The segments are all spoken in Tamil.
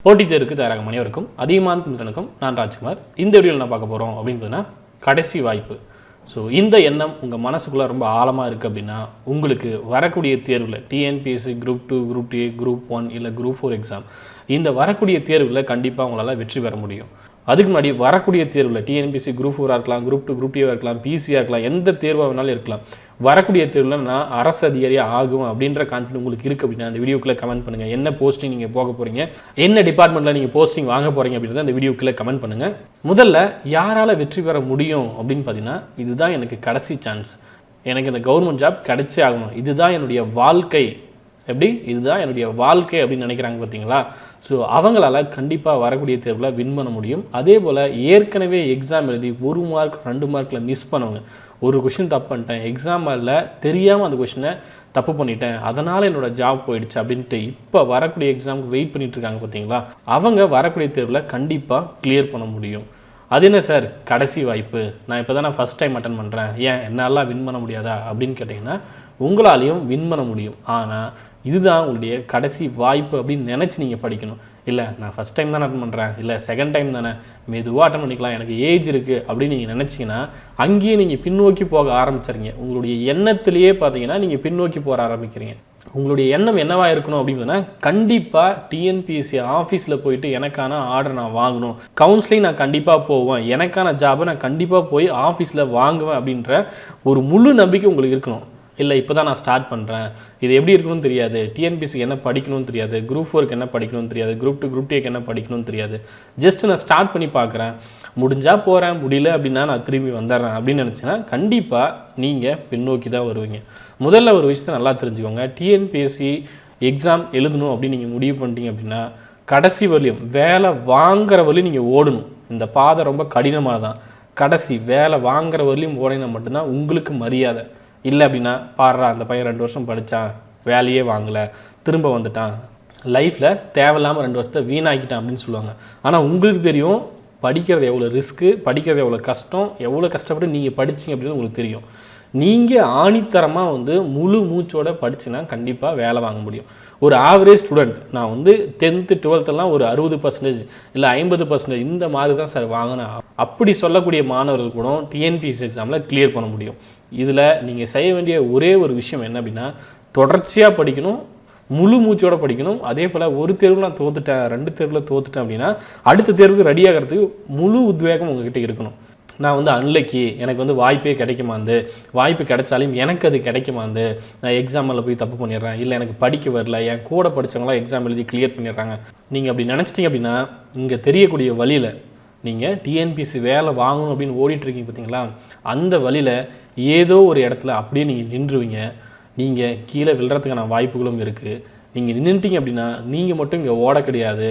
போட்டி தேர்வுக்கு தயாராக அனைவருக்கும் அதிகமான தனக்கும் நான் ராஜ்குமார். இந்த வீடியோவில் என்ன பார்க்க போகிறோம் அப்படின்னு பார்த்தீங்கன்னா கடைசி வாய்ப்பு. ஸோ இந்த எண்ணம் உங்கள் மனசுக்குள்ளே ரொம்ப ஆழமாக இருக்குது அப்படின்னா உங்களுக்கு வரக்கூடிய தேர்வில் TNPSC group 2, group A, group 1 இல்லை குரூப் 4 எக்ஸாம் இந்த வரக்கூடிய தேர்வில் கண்டிப்பாக உங்களால் வெற்றி பெற முடியும். அதுக்கு முன்னாடி வரக்கூடிய தேர்வில் டிஎன்பிஎஸ்சி குரூப் 4 இருக்கலாம், குரூப் 2, குரூப் A இருக்கலாம், பிசியாக இருக்கலாம், எந்த தேர்வாக வேணாலும் இருக்கலாம். வரக்கூடிய தேர்வில் நான் அரசு அதிகாரியாக ஆகும் அப்படின்ற கான்ஃபிடன்ஸ் உங்களுக்கு இருக்குது அப்படின்னா அந்த வீடியோக்குள்ளே கமெண்ட் பண்ணுங்கள். என்ன போஸ்டிங் நீங்கள் போக போகிறீங்க, என்ன டிபார்ட்மெண்ட்டில் நீங்கள் போஸ்டிங் வாங்க போகிறீங்க அப்படின்றத அந்த வீடியோக்குள்ளே கமெண்ட் பண்ணுங்கள். முதல்ல யாரால் வெற்றி பெற முடியும் அப்படின்னு பார்த்தீங்கன்னா, இதுதான் எனக்கு கடைசி சான்ஸ், எனக்கு இந்த கவர்மெண்ட் ஜாப் கிடைச்சே ஆகணும், இதுதான் என்னுடைய வாழ்க்கை, இதுதான் என்னுடைய வாழ்க்கை அப்படின்னு நினைக்கிறாங்க பார்த்தீங்களா. ஸோ அவங்களால கண்டிப்பாக வரக்கூடிய தேர்வில் வின் பண்ண முடியும். அதே போல் ஏற்கனவே எக்ஸாம் எழுதி 1 மார்க் 2 மார்க்கில் மிஸ் பண்ணவங்க, ஒரு கொஷின் தப்பு பண்ணிட்டேன், எக்ஸாமில் தெரியாமல் அந்த கொஷினை தப்பு பண்ணிட்டேன், அதனால் என்னோடய ஜாப் போயிடுச்சு அப்படின்ட்டு இப்போ வரக்கூடிய எக்ஸாமுக்கு வெயிட் பண்ணிட்டு இருக்காங்க பார்த்தீங்களா, அவங்க வரக்கூடிய தேர்வில் கண்டிப்பாக கிளியர் பண்ண முடியும். அது என்ன சார் கடைசி வாய்ப்பு, நான் இப்போ தான் நான் ஃபஸ்ட் டைம் அட்டன் பண்ணுறேன், ஏன் என்னால் வின் பண்ண முடியாதா அப்படின்னு கேட்டிங்கன்னா, உங்களாலையும் வின் பண்ண முடியும். ஆனால் இதுதான் உங்களுடைய கடைசி வாய்ப்பு அப்படின்னு நினச்சி நீங்கள் படிக்கணும். இல்லை நான் ஃபஸ்ட் டைம் தானே அட்டன் பண்ணுறேன், இல்லை செகண்ட் டைம் தானே மெதுவாக அட்டன் பண்ணிக்கலாம், எனக்கு ஏஜ் இருக்குது அப்படின்னு நீங்கள் நினச்சிங்கன்னா அங்கேயே நீங்கள் பின்னோக்கி போக ஆரம்பிச்சிருங்க. உங்களுடைய எண்ணத்திலேயே பார்த்தீங்கன்னா நீங்கள் பின்னோக்கி போக ஆரம்பிக்கிறீங்க. உங்களுடைய எண்ணம் என்னவாக இருக்கணும் அப்படின்னா, கண்டிப்பாக டிஎன்பிஎஸ்சி ஆஃபீஸில் போயிட்டு எனக்கான ஆர்டர் நான் வாங்கணும், கவுன்சிலிங் நான் கண்டிப்பாக போவேன், எனக்கான ஜாபை நான் கண்டிப்பாக போய் ஆஃபீஸில் வாங்குவேன் அப்படின்ற ஒரு முழு நம்பிக்கை உங்களுக்கு இருக்கணும். இல்லை இப்போ தான் நான் ஸ்டார்ட் பண்ணுறேன், இது எப்படி இருக்கணும்னு தெரியாது, டிஎன்பிஎஸ்சிக்கு என்ன படிக்கணும்னு தெரியாது, குரூப் 4க்கு என்ன படிக்கணும்னு தெரியாது, குரூப் 2, குரூப் Aக்கு என்ன படிக்கணும்னு தெரியாது, ஜஸ்ட் நான் ஸ்டார்ட் பண்ணி பார்க்குறேன், முடிஞ்சால் போகிறேன், முடியல அப்படின்னா நான் திரும்பி வந்துடுறேன் அப்படின்னு நினச்சின்னா கண்டிப்பாக நீங்கள் பின்னோக்கி தான் வருவீங்க. முதல்ல ஒரு விஷயத்தை நல்லா தெரிஞ்சுக்கோங்க, டிஎன்பிஎஸ்சி எக்ஸாம் எழுதணும் அப்படின்னு நீங்கள் முடிவு பண்ணிட்டீங்க அப்படின்னா கடைசி வரலையும் வேலை வாங்குற வரலையும் நீங்கள் ஓடணும். இந்த பாதை ரொம்ப கடினமானதான், கடைசி வேலை வாங்குற வரலையும் ஓடினா மட்டும்தான் உங்களுக்கு மரியாதை. இல்லை அப்படின்னா பாடுறா அந்த பையன் 2 வருஷம் படித்தான், வேலையே வாங்கலை, திரும்ப வந்துட்டான், லைஃப்பில் தேவையில்லாமல் 2 வருஷத்தை வீணாக்கிட்டான் அப்படின்னு சொல்லுவாங்க. ஆனால் உங்களுக்கு தெரியும் படிக்கிறது எவ்வளோ ரிஸ்க்கு, படிக்கிறது எவ்வளோ கஷ்டம், எவ்வளோ கஷ்டப்பட்டு நீங்கள் படிச்சிங்க அப்படின்னு உங்களுக்கு தெரியும். நீங்கள் ஆணித்தரமாக முழு மூச்சோடு படிச்சுன்னா கண்டிப்பாக வேலை வாங்க முடியும். ஒரு ஆவரேஜ் ஸ்டூடெண்ட் நான் 10th 12th ஒரு 60% இல்லை 50% இந்த மாதிரி தான் சார் வாங்கினேன் அப்படி சொல்லக்கூடிய மாணவர்கள் கூட டிஎன்பிஎஸ்சி எக்ஸாமில் கிளியர் பண்ண முடியும். இதில் நீங்கள் செய்ய வேண்டிய ஒரே ஒரு விஷயம் என்ன அப்படின்னா, தொடர்ச்சியாக படிக்கணும், முழு மூச்சோடு படிக்கணும். அதே போல் ஒரு தேர்வில் நான் தோத்துட்டேன், 2 தேர்வில் தோத்துட்டேன் அப்படின்னா அடுத்த தேர்வுக்கு ரெடி ஆகிறதுக்கு முழு உத்வேகம் உங்ககிட்ட இருக்கணும். நான் அன்லக்கி, எனக்கு வாய்ப்பே கிடைக்குமாந்து, வாய்ப்பு கிடைச்சாலும் எனக்கு அது கிடைக்குமாந்து, நான் எக்ஸாமில் போய் தப்பு பண்ணிடுறேன், இல்லை எனக்கு படிக்க வரல, என் கூட படித்தவங்களாம் எக்ஸாம் எழுதி கிளியர் பண்ணிடுறாங்க, நீங்கள் அப்படி நினச்சிட்டிங்க அப்படின்னா இங்கே தெரியக்கூடிய வழியில் நீங்கள் டிஎன்பிஎஸ்சி வேலை வாங்கணும் அப்படின்னு ஓடிட்டுருக்கீங்க பார்த்தீங்களா, அந்த வழியில் ஏதோ ஒரு இடத்துல அப்படியே நீங்கள் நின்றுவீங்க. நீங்கள் கீழே விழுறதுக்கான வாய்ப்புகளும் இருக்குது. நீங்கள் நின்றுட்டீங்க அப்படின்னா நீங்கள் மட்டும் இங்கே ஓட கிடையாது,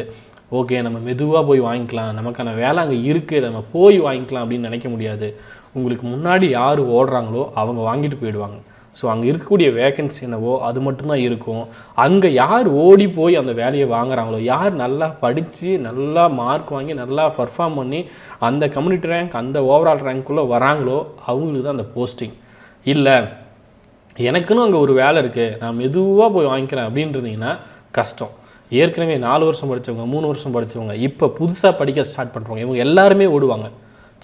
ஓகே நம்ம மெதுவாக போய் வாங்கிக்கலாம், நமக்கான வேலை அங்கே இருக்குது, நம்ம போய் வாங்கிக்கலாம் அப்படின்னு நினைக்க முடியாது. உங்களுக்கு முன்னாடி யார் ஓடுறாங்களோ அவங்க வாங்கிட்டு போயிடுவாங்க. ஸோ அங்கே இருக்கக்கூடிய வேக்கன்சி என்னவோ அது மட்டும்தான் இருக்கும். அங்கே யார் ஓடி போய் அந்த வேலையை வாங்குறாங்களோ, யார் நல்லா படித்து நல்லா மார்க் வாங்கி நல்லா பர்ஃபார்ம் பண்ணி அந்த கம்யூனிட்டி ரேங்க் அந்த ஓவரால் ரேங்க்குள்ளே வராங்களோ அவங்களுக்கு தான் அந்த போஸ்டிங். இல்லை எனக்குன்னு அங்கே ஒரு வேலை இருக்குது, நான் மெதுவாக போய் வாங்கிக்கிறேன் அப்படின்றதிங்கன்னா கஷ்டம். ஏற்கனவே 4 வருஷம் படித்தவங்க, 3 வருஷம் படித்தவங்க, இப்போ புதுசாக படிக்க ஸ்டார்ட் பண்ணுறவங்க, இவங்க எல்லாருமே ஓடுவாங்க.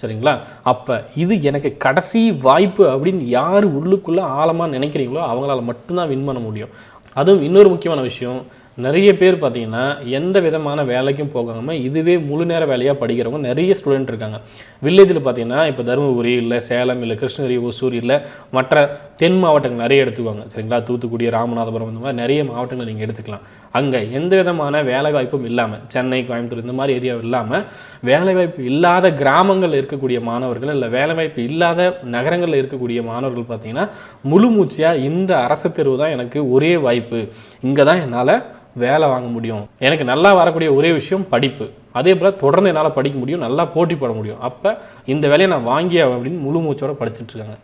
சரிங்களா, அப்போ இது எனக்கு கடைசி வாய்ப்பு அப்படின்னு யார் உள்ளுக்குள்ளே ஆழமாக நினைக்கிறீங்களோ அவங்களால மட்டும்தான் வின் பண்ண முடியும். அதுவும் இன்னொரு முக்கியமான விஷயம், நிறைய பேர் பார்த்தீங்கன்னா எந்த விதமான வேலைக்கும் போகாமல் இதுவே முழு நேர வேலையாக படிக்கிறவங்க நிறைய ஸ்டூடெண்ட் இருக்காங்க. வில்லேஜில் பார்த்தீங்கன்னா இப்போ தருமபுரி இல்லை சேலம் இல்லை கிருஷ்ணகிரி ஒசூர் இல்லை மற்ற தென் மாவட்டங்கள் நிறைய எடுத்துக்குவாங்க. சரிங்களா, தூத்துக்குடி ராமநாதபுரம் இந்த மாதிரி நிறைய மாவட்டங்கள் நீங்கள் எடுத்துக்கலாம். அங்கே எந்த விதமான வேலைவாய்ப்பும் இல்லாமல், சென்னை கோயம்புத்தூர் இந்த மாதிரி ஏரியா இல்லாமல் வேலைவாய்ப்பு இல்லாத கிராமங்களில் இருக்கக்கூடிய மாணவர்கள் இல்லை வேலைவாய்ப்பு இல்லாத நகரங்களில் இருக்கக்கூடிய மாணவர்கள் பார்த்தீங்கன்னா முழு மூச்சியாக இந்த அரசு தேர்வு தான் எனக்கு ஒரே வாய்ப்பு, இங்கே தான் என்னால் வேலை வாங்க முடியும், எனக்கு நல்லா வரக்கூடிய ஒரே விஷயம் படிப்பு, அதே போல் தொடர்ந்து என்னால் படிக்க முடியும், நல்லா போட்டி போட முடியும், அப்போ இந்த வேலையை நான் வாங்கிய அப்படின்னு முழு மூச்சோடு படிச்சுட்ருக்காங்க.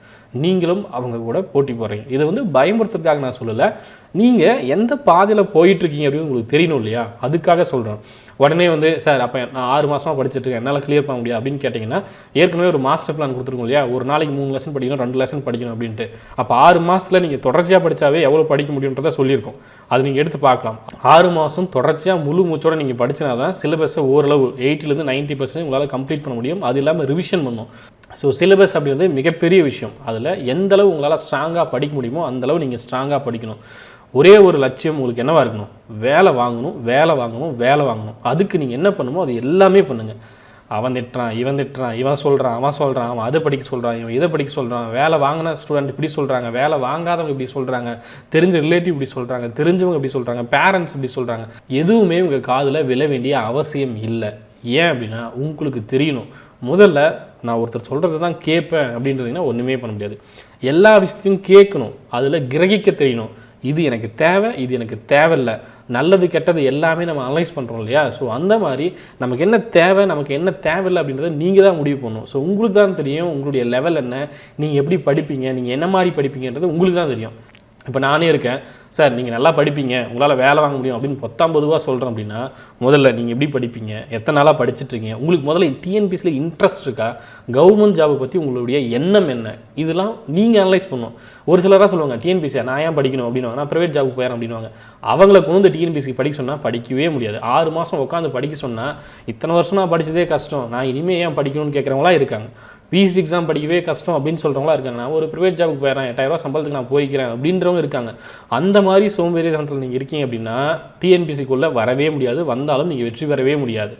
நீங்களும் அவங்க கூட போட்டி போடுறீங்க. இதை பயமுறுத்துறதுக்காக நான் சொல்லலை, நீங்கள் எந்த பாதையில் போயிட்டுருக்கீங்க அப்படின்னு உங்களுக்கு தெரியணும் இல்லையா, அதுக்காக சொல்கிறேன். உடனே வந்து சார் அப்போ நான் 6 மாதமாக படிச்சுட்டு இருக்கேன் என்னால் கிளியர் பண்ண முடியாது அப்படின்னு கேட்டிங்கன்னா ஏற்கனவே ஒரு மாஸ்டர் பிளான் கொடுத்துருக்கோம் இல்லையா, ஒரு நாளைக்கு 3 லெசன் படிக்கணும் 2 லெசன் படிக்கணும் அப்படின்ட்டு. அப்போ 6 மாதத்தில் நீங்கள் தொடர்ச்சியாக படித்தாவே எவ்வளோ படிக்க முடியுன்றதை சொல்லியிருக்கோம். அது நீங்கள் எடுத்து பார்க்கலாம். 6 மாதம் தொடர்ச்சியாக முழு மூச்சோட நீங்கள் படிச்சினா தான் சிலபஸை ஓரளவு 80% 90% உங்களால் கம்ப்ளீட் பண்ண முடியும். அது இல்லாமல் ரிவிஷன் பண்ணும். ஸோ சிலபஸ் அப்படின்றது மிகப்பெரிய விஷயம். அதில் எந்தளவு உங்களால் ஸ்ட்ராங்காக படிக்க முடியுமோ அந்தளவு நீங்கள் ஸ்ட்ராங்காக படிக்கணும். ஒரே ஒரு லட்சியம் உங்களுக்கு என்னவாக இருக்கணும், வேலை வாங்கணும் வேலை வாங்கணும் வேலை வாங்கணும். அதுக்கு நீங்கள் என்ன பண்ணுமோ அது எல்லாமே பண்ணுங்கள். அவன் திட்டுறான் இவன் திட்டுறான் இவன் சொல்கிறான் அவன் சொல்கிறான் அவன் அதை படிக்க சொல்கிறான் இவன் இதை படிக்க சொல்கிறான், வேலை வாங்கின ஸ்டூடெண்ட் இப்படி சொல்கிறாங்க, வேலை வாங்காதவங்க இப்படி சொல்கிறாங்க, தெரிஞ்ச ரிலேட்டிவ் இப்படி சொல்கிறாங்க, தெரிஞ்சவங்க இப்படி சொல்கிறாங்க, பேரண்ட்ஸ் இப்படி சொல்கிறாங்க. எதுவுமே உங்கள் காதில் விழ வேண்டிய அவசியம் இல்லை. ஏன் அப்படின்னா உங்களுக்கு தெரியணும், முதல்ல நான் ஒருத்தர் சொல்கிறது தான் கேட்பேன் அப்படின்றதுன்னா ஒன்றுமே பண்ண முடியாது. எல்லா விஷயத்தையும் கேட்கணும், அதில் கிரகிக்க தெரியணும். இது எனக்கு தேவை இது எனக்கு தேவையில்லை, நல்லது கெட்டது எல்லாமே நம்ம அனலைஸ் பண்ணுறோம் இல்லையா. ஸோ அந்த மாதிரி நமக்கு என்ன தேவை நமக்கு என்ன தேவையில்லை அப்படின்றத நீங்கள் தான் முடிவு பண்ணணும். ஸோ உங்களுக்கு தான் தெரியும் உங்களுடைய லெவல் என்ன, நீங்கள் எப்படி படிப்பீங்க, நீங்கள் என்ன மாதிரி படிப்பீங்கன்றது உங்களுக்கு தான் தெரியும். இப்போ நானே இருக்கேன் சார் நீங்கள் நல்லா படிப்பீங்க உங்களால் வேலை வாங்க முடியும் அப்படின்னு 19 சொல்கிறேன் அப்படின்னா முதல்ல நீங்கள் எப்படி படிப்பீங்க, எத்தனை நாளாக படிச்சுட்ருக்கீங்க, உங்களுக்கு முதல்ல டிஎன்பிஎஸ்சியில் இன்ட்ரெஸ்ட் இருக்கா, கவர்மெண்ட் ஜாபை பற்றி உங்களுடைய எண்ணம் என்ன, இதெல்லாம் நீங்கள் அனலைஸ் பண்ணணும். ஒரு சிலராக சொல்லுவாங்க டிஎன்பிஎஸ்சி நான் ஏன் படிக்கணும் அப்படின்வாங்க, நான் ப்ரைவேட் ஜாபுக்கு போயிறேன் அப்படின்வாங்க. அவங்கள கொண்டு டிஎன்பிஎஸ்சி படிக்க சொன்னால் படிக்கவே முடியாது. 6 மாதம் உட்காந்து படிக்க சொன்னால் இத்தனை வருஷம் நான் படித்ததே கஷ்டம், நான் இனிமேல் ஏன் படிக்கணும்னு கேட்குறவங்களாம் இருக்காங்க. பிஎஸ்சி எக்ஸாம் படிக்கவே கஷ்டம் அப்படின்னு சொல்கிறவங்களா இருக்காங்க. நான் ஒரு ப்ரைவேட் ஜாபுக்கு போயிடறேன் 8000 ரூபா சம்பளத்துக்கு நான் போய்க்கிறேன் அப்படின்றவங்க இருக்காங்க. அந்த மாதிரி சோம்பேறித்தனத்தில் நீங்கள் இருக்கீங்க அப்படின்னா டிஎன்பிஎஸ்சிக்குள்ளே வரவே முடியாது, வந்தாலும் நீங்கள் வெற்றி பெறவே முடியாது.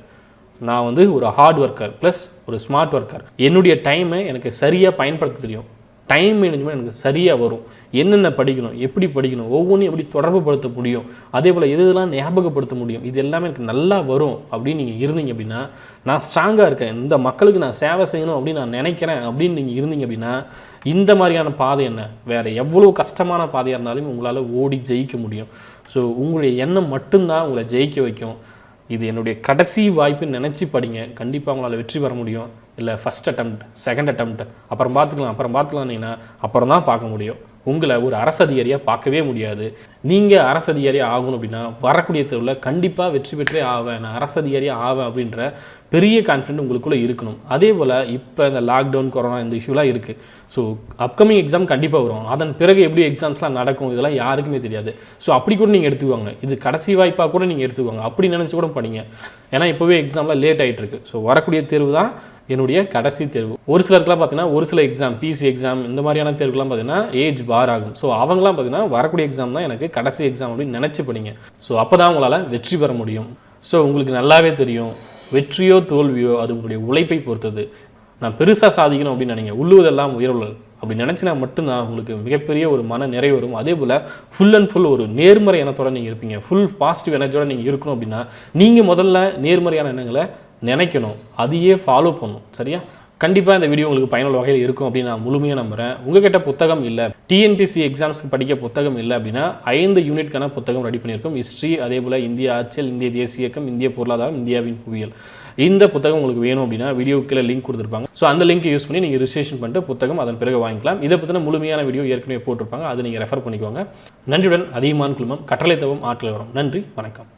நான் வந்து ஒரு ஹார்ட் ஒர்க்கர் ப்ளஸ் ஒரு ஸ்மார்ட் ஒர்க்கர். என்னுடைய டைமை எனக்கு சரியாக பயன்படுத்த தெரியும். டைம் மேனேஜ்மெண்ட் எனக்கு சரியாக வரும். என்னென்ன படிக்கணும், எப்படி படிக்கணும், ஒவ்வொன்றும் எப்படி தொடர்பு படுத்த முடியும், அதே போல் எதெல்லாம் ஞாபகப்படுத்த முடியும், இது எல்லாமே எனக்கு நல்லா வரும் அப்படின்னு நீங்கள் இருந்தீங்க அப்படின்னா, நான் ஸ்ட்ராங்காக இருக்கேன், இந்த மக்களுக்கு நான் சேவை செய்யணும் அப்படின்னு நான் நினைக்கிறேன் அப்படின்னு நீங்கள் இருந்தீங்க அப்படின்னா, இந்த மாதிரியான பாதை என்ன வேறு எவ்வளோ கஷ்டமான பாதையாக இருந்தாலும் உங்களால் ஓடி ஜெயிக்க முடியும். ஸோ உங்களுடைய எண்ணம் மட்டும்தான் உங்களை ஜெயிக்க வைக்கும். இது என்னுடைய கடைசி வாய்ப்புன்னு நினச்சி படிங்க, கண்டிப்பாக உங்களால் வெற்றி பெற முடியும். இல்லை ஃபஸ்ட் அட்டெம்ப்ட் செகண்ட் அட்டெம்ப்ட் அப்புறம் பார்த்துக்கலாம்னீங்கன்னா அப்புறம் தான் பார்க்க முடியும். உங்களை ஒரு அரசு அதிகாரியாக பார்க்கவே முடியாது. நீங்கள் அரசு அதிகாரியாக ஆகணும் அப்படின்னா வரக்கூடிய தேர்வில் கண்டிப்பாக வெற்றி பெற்றே ஆவேன், நான் அரசு அதிகாரியாக ஆவேன் அப்படின்ற பெரிய கான்ஃபிடென்ட் உங்களுக்குள்ளே இருக்கணும். அதே போல் இப்போ இந்த லாக்டவுன் கொரோனா இந்த இஷ்யூலாம் இருக்குது. ஸோ அப்கமிங் எக்ஸாம் கண்டிப்பாக வரும், அதன் பிறகு எப்படி எக்ஸாம்ஸ்லாம் நடக்கும் இதெல்லாம் யாருக்குமே தெரியாது. ஸோ அப்படி கூட நீங்கள் எடுத்துக்குவாங்க, இது கடைசி வாய்ப்பாக கூட நீங்கள் எடுத்துக்குவாங்க, அப்படி நினச்சி கூட படிங்க. ஏன்னா இப்போவே எக்ஸாம்லாம் லேட் ஆகிட்டு இருக்கு. ஸோ வரக்கூடிய தேர்வு தான் என்னுடைய கடைசி தேர்வு. ஒரு சிலருக்குலாம் பார்த்தீங்கன்னா ஒரு சில எக்ஸாம் பிசி எக்ஸாம் இந்த மாதிரியான தேர்வுலாம் பார்த்தீங்கன்னா ஏஜ் பார் ஆகும். ஸோ அவங்களாம் பார்த்தீங்கன்னா வரக்கூடிய எக்ஸாம் தான் எனக்கு கடைசி எக்ஸாம் அப்படின்னு நினச்சி படிங்க. ஸோ அப்போ தான் உங்களால் வெற்றி பெற முடியும். ஸோ உங்களுக்கு நல்லாவே தெரியும் வெற்றியோ தோல்வியோ அது உங்களுடைய உழைப்பை பொறுத்தது. நான் பெருசாக சாதிக்கணும் அப்படின்னு நினைங்க, உள்ளுவதெல்லாம் உயர்வுள்ளது அப்படி நினச்சினா மட்டும்தான் உங்களுக்கு மிகப்பெரிய ஒரு மன நிறைவு வரும். அதே போல் ஃபுல் அண்ட் ஃபுல் ஒரு நேர்மறை எண்ணத்தோடு நீங்கள் இருப்பீங்க, ஃபுல் பாசிட்டிவ் எனர்ஜியோடு நீங்கள் இருக்கணும் அப்படின்னா நீங்கள் முதல்ல நேர்மறையான எண்ணங்களை நினைக்கணும், அதையே ஃபாலோ பண்ணணும். சரியா? கண்டிப்பாக இந்த வீடியோ உங்களுக்கு பயனுள்ள வகையில் இருக்கும் அப்படின்னு நான் முழுமையாக நம்புகிறேன். உங்கள்கிட்ட புத்தகம் இல்லை, டிஎன்பிஎஸ்சி எக்ஸாம்ஸ்க்கு படிக்க புத்தகம் இல்லை அப்படின்னா 5 யூனிட்கான புத்தகம் ரெடி பண்ணியிருக்கோம். ஹிஸ்ட்ரி, அதே போல் இந்திய ஆட்சியல், இந்திய தேசிய இயக்கம், இந்திய பொருளாதாரம், இந்தியாவின் புவியியல். இந்த புத்தகம் உங்களுக்கு வேணும் அப்படின்னா வீடியோக்கு லிங்க் கொடுத்துருப்பாங்க. ஸோ அந்த லிங்க் யூஸ் பண்ணி நீங்கள் ரிஜிஸ்ட்ரேஷன் பண்ணிட்டு புத்தகம் அதன் பிறகு வாங்கிக்கலாம். இதை பற்றின முழுமையான வீடியோ ஏற்கனவே போட்டிருப்பாங்க, அதை நீங்கள் ரெஃபர் பண்ணிக்கோங்க. நன்றியுடன் அதியமான் குழுமம், கட்டளை தவம் ஆற்றல் வரும். நன்றி, வணக்கம்.